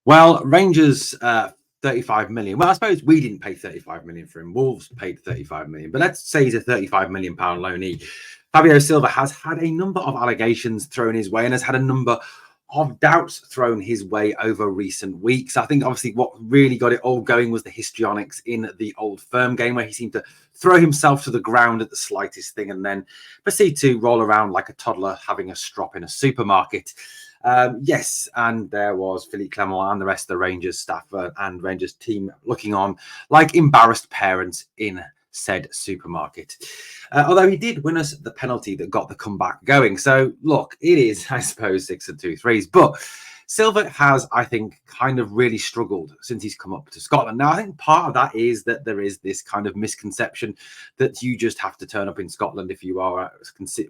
Well, Rangers 35 million. Well, I suppose we didn't pay 35 million for him. Wolves paid 35 million, but let's say he's a 35 million pound loanee. Fabio Silva has had a number of allegations thrown his way and has had a number of doubts thrown his way over recent weeks. I think obviously what really got it all going was the histrionics in the Old Firm game, where he seemed to throw himself to the ground at the slightest thing and then proceed to roll around like a toddler having a strop in a supermarket. Yes, and there was Philippe Clement and the rest of the Rangers staff and Rangers team looking on like embarrassed parents in said supermarket. Although he did win us the penalty that got the comeback going. So, look, it is, I suppose, 6 and 2 threes. But Silva has, I think, kind of really struggled since he's come up to Scotland. Now, I think part of that is that there is this kind of misconception that you just have to turn up in Scotland if you are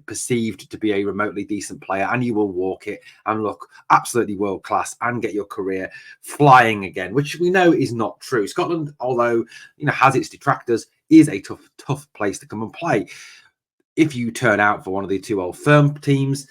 perceived to be a remotely decent player, and you will walk it and look absolutely world class and get your career flying again, which we know is not true. Scotland, although has its detractors, is a tough place to come and play. If you turn out for one of the two Old Firm teams,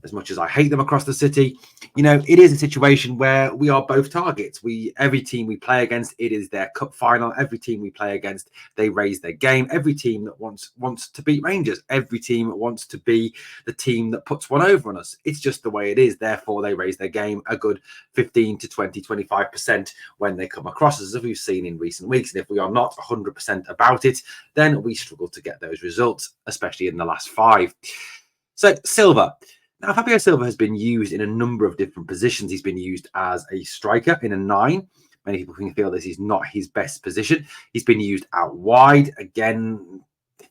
as much as I hate them across the city, it is a situation where we are both targets. Every team we play against, it is their cup final. Every team we play against, they raise their game. Every team that wants to beat Rangers, every team wants to be the team that puts one over on us. It's just the way it is. Therefore, they raise their game a good 15 to 20, 25% when they come across us, as we've seen in recent weeks. And if we are not 100% about it, then we struggle to get those results, especially in the last 5. So, Silva. Now, Fabio Silva has been used in a number of different positions. He's been used as a striker in a 9. Many people can feel this is not his best position. He's been used out wide. Again,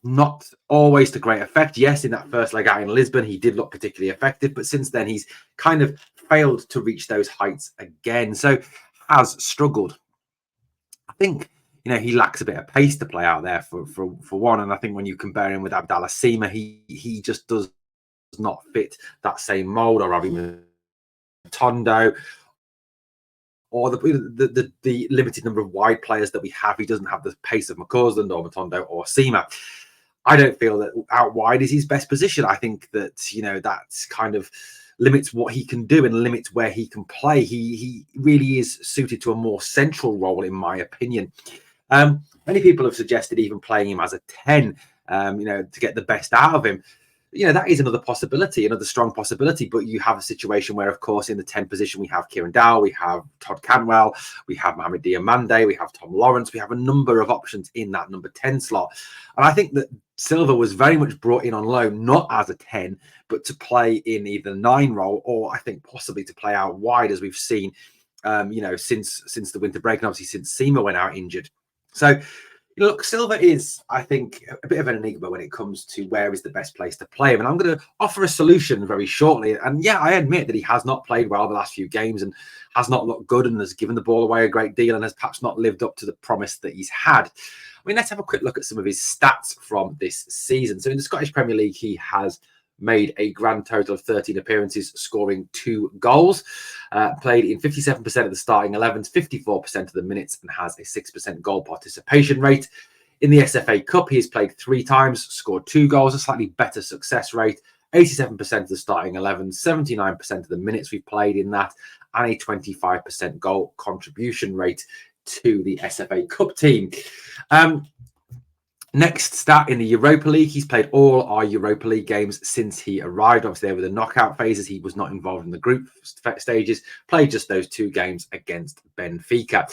not always to great effect. Yes, in that first leg out in Lisbon, he did look particularly effective. But since then, he's kind of failed to reach those heights again. So has struggled. I think he lacks a bit of pace to play out there for one. And I think when you compare him with Abdallah Sima, he just does not fit that same mold, or Robbie Matondo, or the limited number of wide players that we have. He doesn't have the pace of McCausland or Matondo or Sima. I don't feel that out wide is his best position. I think that that's kind of limits what he can do and limits where he can play. He really is suited to a more central role, in my opinion. Many people have suggested even playing him as a 10, to get the best out of him. That is another possibility, another strong possibility. But you have a situation where, of course, in the 10 position, we have Kieran Dowell, we have Todd Cantwell, we have Mohamed Diamande, we have Tom Lawrence. We have a number of options in that number 10 slot. And I think that Silva was very much brought in on loan, not as a 10, but to play in either 9 role, or I think possibly to play out wide, as we've seen, since the winter break, and obviously since Sima went out injured. So, look, Silva is, I think, a bit of an enigma when it comes to where is the best place to play him. And I'm going to offer a solution very shortly. And yeah, I admit that he has not played well the last few games and has not looked good and has given the ball away a great deal and has perhaps not lived up to the promise that he's had. I mean, let's have a quick look at some of his stats from this season. So in the Scottish Premier League, he has made a grand total of 13 appearances, scoring 2 goals, played in 57% of the starting 11s, 54% of the minutes, and has a 6% goal participation rate. In the SFA Cup, he has played 3 times, scored 2 goals, a slightly better success rate, 87% of the starting 11s, 79% of the minutes we've played in that, and a 25% goal contribution rate to the SFA Cup team. Next stat, in the Europa League, he's played all our Europa League games since he arrived. Obviously, they were the knockout phases. He was not involved in the group stages, played just those 2 games against Benfica.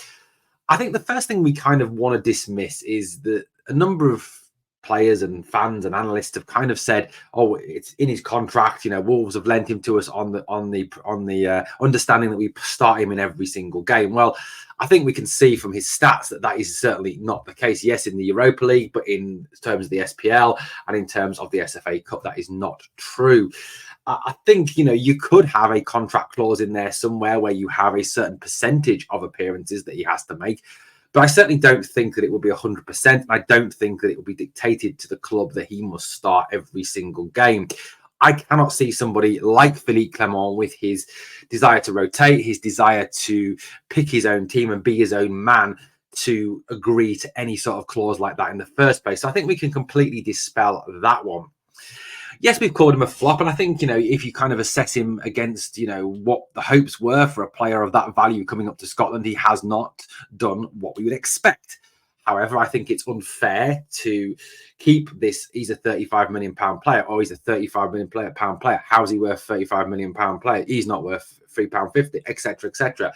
I think the first thing we kind of want to dismiss is that a number of players and fans and analysts have kind of said, "Oh, it's in his contract." Wolves have lent him to us on the understanding that we start him in every single game. Well, I think we can see from his stats that is certainly not the case. Yes, in the Europa League, but in terms of the SPL and in terms of the SFA Cup, that is not true. I think, you could have a contract clause in there somewhere where you have a certain percentage of appearances that he has to make. But I certainly don't think that it will be 100%. I don't think that it will be dictated to the club that he must start every single game. I cannot see somebody like Philippe Clement, with his desire to rotate, his desire to pick his own team and be his own man, to agree to any sort of clause like that in the first place. So I think we can completely dispel that one. Yes, we've called him a flop, and I think, if you kind of assess him against, what the hopes were for a player of that value coming up to Scotland, he has not done what we would expect. However, I think it's unfair to keep this. He's a £35 million player, or he's a £35 million pound player. How's he worth £35 million player? He's not worth £3.50, etc., etc.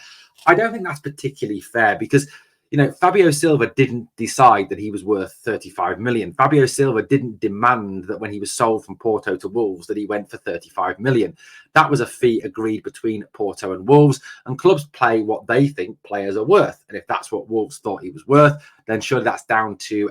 I don't think that's particularly fair because, Fabio Silva didn't decide that he was worth 35 million. Fabio Silva didn't demand that when he was sold from Porto to Wolves that he went for 35 million. That was a fee agreed between Porto and Wolves, and clubs play what they think players are worth. And if that's what Wolves thought he was worth, then surely that's down to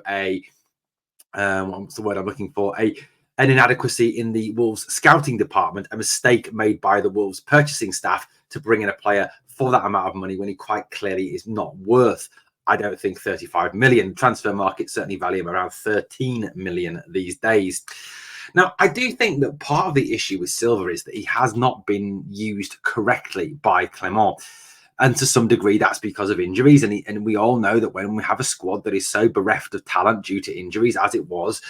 what's the word I'm looking for? An inadequacy in the Wolves scouting department, a mistake made by the Wolves purchasing staff to bring in a player for that amount of money when he quite clearly is not worth, I don't think, 35 million. Transfer market certainly value him around 13 million these days. Now, I do think that part of the issue with Silva is that he has not been used correctly by Clement. And to some degree, that's because of injuries. And we all know that when we have a squad that is so bereft of talent due to injuries, as it was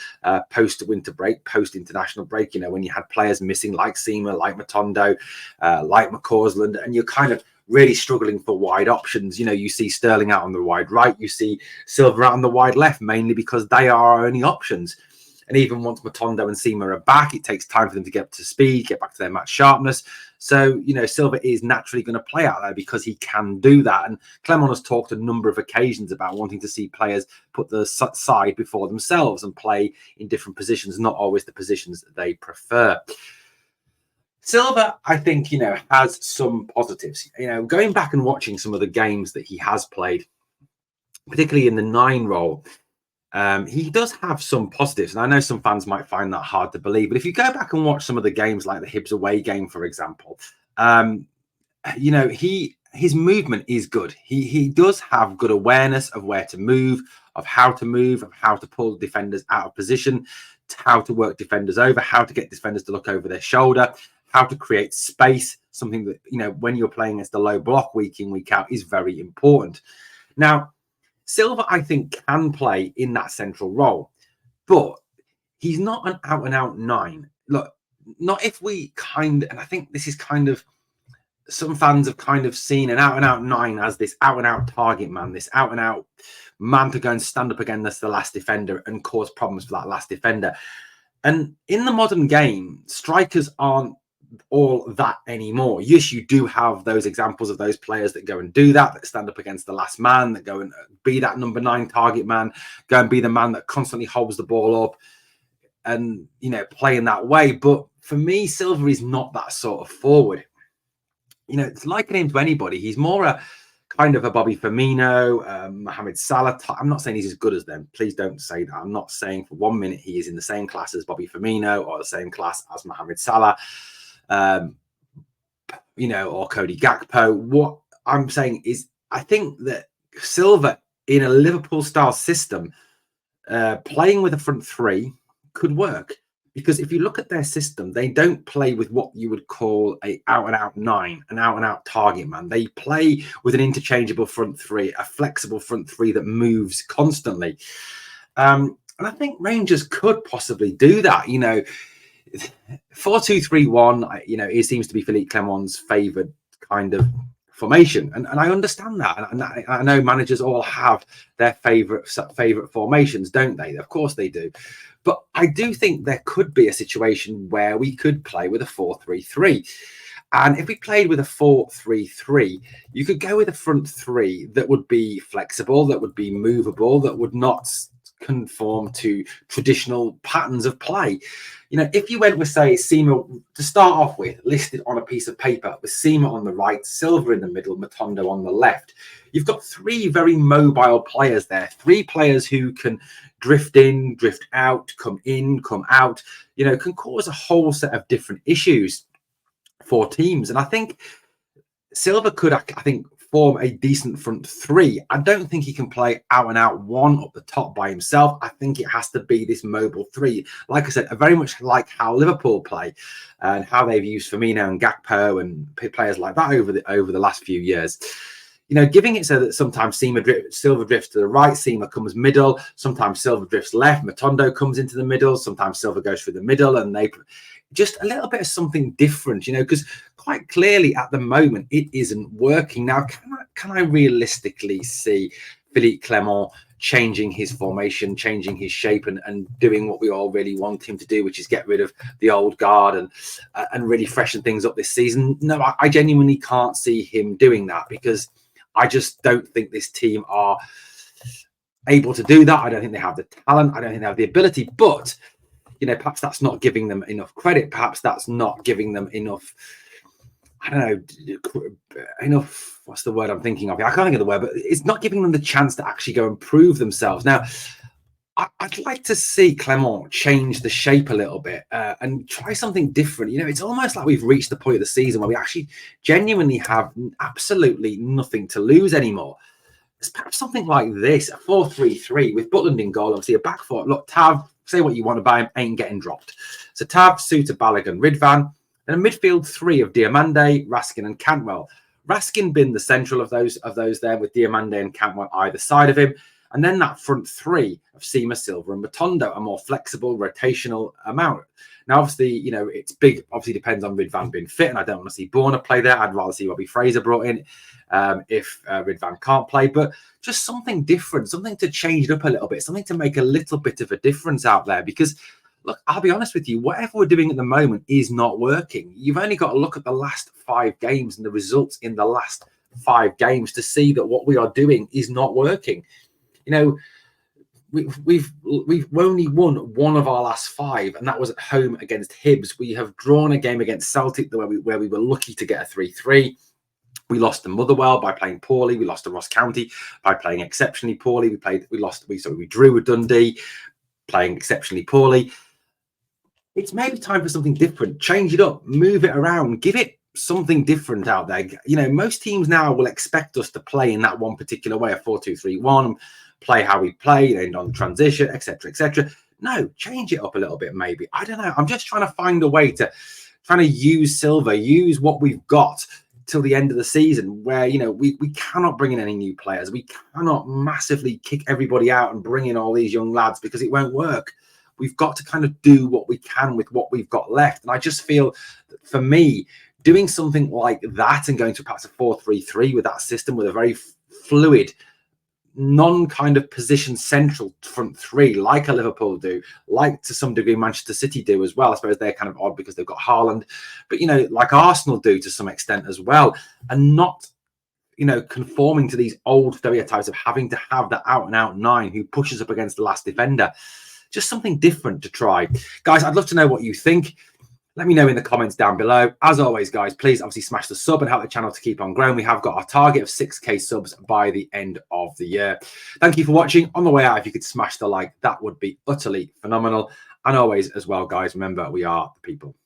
post-winter break, post-international break, when you had players missing like Seamer, like Matondo, like McCausland, and you're kind of really struggling for wide options. You see Sterling out on the wide right, you see Silva out on the wide left, mainly because they are our only options. And even once Matondo and Seamer are back, it takes time for them to get up to speed, get back to their match sharpness. So, Silva is naturally going to play out there because he can do that. And Clement has talked a number of occasions about wanting to see players put the side before themselves and play in different positions, not always the positions that they prefer. Silva, I think, has some positives. Going back and watching some of the games that he has played, particularly in the 9 role, he does have some positives, and I know some fans might find that hard to believe. But if you go back and watch some of the games, like the Hibs away game, for example, his movement is good. He does have good awareness of where to move, of how to pull defenders out of position, how to work defenders over, how to get defenders to look over their shoulder, how to create space. Something that when you're playing against the low block week in, week out is very important. Now, Silva, I think, can play in that central role, but he's not an out-and-out 9. Look, not if we and I think this is kind of, some fans have kind of seen an out-and-out 9 as this out-and-out target man, this out-and-out man to go and stand up against the last defender and cause problems for that last defender. And in the modern game, strikers aren't all that anymore. Yes, you do have those examples of those players that go and do that stand up against the last man, that go and be that number 9 target man, go and be the man that constantly holds the ball up and play in that way. But for me, Silva is not that sort of forward. It's likening him to anybody. He's more a kind of a Bobby Firmino, Mohamed Salah. I'm not saying he's as good as them. Please don't say that. I'm not saying for 1 minute he is in the same class as Bobby Firmino or the same class as Mohamed Salah. Or Cody Gakpo. What I'm saying is, I think that Silva in a Liverpool style system, playing with a front 3 could work, because if you look at their system, they don't play with what you would call a out-and-out 9, an out-and-out target man. They play with an interchangeable front 3, a flexible front 3 that moves constantly. And I think Rangers could possibly do that. 4-2-3-1, it seems to be Philippe Clement's favoured kind of formation, and I understand that, and I know managers all have their favourite formations, don't they? Of course they do, but I do think there could be a situation where we could play with a 4-3-3, and if we played with a 4-3-3, you could go with a front 3 that would be flexible, that would be movable, that would not conform to traditional patterns of play. If you went with, say, Seamer to start off with, listed on a piece of paper, with Seamer on the right, Silva in the middle, Matondo on the left, you've got 3 very mobile players there, 3 players who can drift in, drift out, come in, come out, can cause a whole set of different issues for teams. And I think Silva could, form a decent front 3. I don't think he can play out and out 1 up the top by himself. I think it has to be this mobile 3. Like I said, very much like how Liverpool play and how they've used Firmino and Gakpo and players like that over the last few years. giving it so that sometimes Silva drifts to the right, Seema comes middle, sometimes Silva drifts left, Matondo comes into the middle, sometimes Silva goes through the middle, and they just a little bit of something different, because quite clearly at the moment it isn't working. Now, can I realistically see Philippe Clement changing his formation, changing his shape, and doing what we all really want him to do, which is get rid of the old guard and really freshen things up this season? No, I genuinely can't see him doing that, because I just don't think this team are able to do that. I don't think they have the talent. I don't think they have the ability. But, perhaps that's not giving them enough credit. Perhaps that's not giving them enough, I don't know, enough, what's the word I'm thinking of? I can't think of the word, but it's not giving them the chance to actually go and prove themselves. Now, I'd like to see Clement change the shape a little bit and try something different. It's almost like we've reached the point of the season where we actually genuinely have absolutely nothing to lose anymore. It's perhaps something like this, a 4-3-3 with Butland in goal, obviously a back four. Look, Tav, say what you want about him, ain't getting dropped. So Tav, Suter, Balogun, Ridvan, then a midfield three of Diamande, Raskin and Cantwell. Raskin been the central of those there, with Diamande and Cantwell either side of him. And then that front three of Seema, Silva and Matondo, a more flexible rotational amount. Now, obviously, it's big. Obviously, depends on Ridvan being fit, and I don't want to see Borna play there. I'd rather see Robbie Fraser brought in if Ridvan can't play. But just something different, something to change it up a little bit, something to make a little bit of a difference out there. Because, look, I'll be honest with you, whatever we're doing at the moment is not working. You've only got to look at the last 5 games and the results in the last 5 games to see that what we are doing is not working. We've only won one of our last 5, and that was at home against Hibs. We have drawn a game against Celtic where we were lucky to get a 3-3. We lost to Motherwell by playing poorly. We lost to Ross County by playing exceptionally poorly. We drew with Dundee, playing exceptionally poorly. It's maybe time for something different. Change it up, move it around, give it something different out there. Most teams now will expect us to play in that one particular way, a 4-2-3-1. Play how we play, and on transition, etc., etc. No, change it up a little bit, maybe. I don't know. I'm just trying to find a way to use Silva, use what we've got till the end of the season, where we cannot bring in any new players. We cannot massively kick everybody out and bring in all these young lads, because it won't work. We've got to kind of do what we can with what we've got left. And I just feel that for me, doing something like that and going to perhaps a 4-3-3 with that system, with a very fluid, non-kind of position central front three, like a Liverpool do, like to some degree Manchester City do as well. I suppose they're kind of odd because they've got Haaland, but like Arsenal do to some extent as well, and not conforming to these old stereotypes of having to have that out and out 9 who pushes up against the last defender. Just something different to try. Guys, I'd love to know what you think. Let me know in the comments down below. As always, guys, please obviously smash the sub and help the channel to keep on growing. We have got our target of 6K subs by the end of the year. Thank you for watching. On the way out, if you could smash the like, that would be utterly phenomenal. And always as well, guys, remember, we are the people.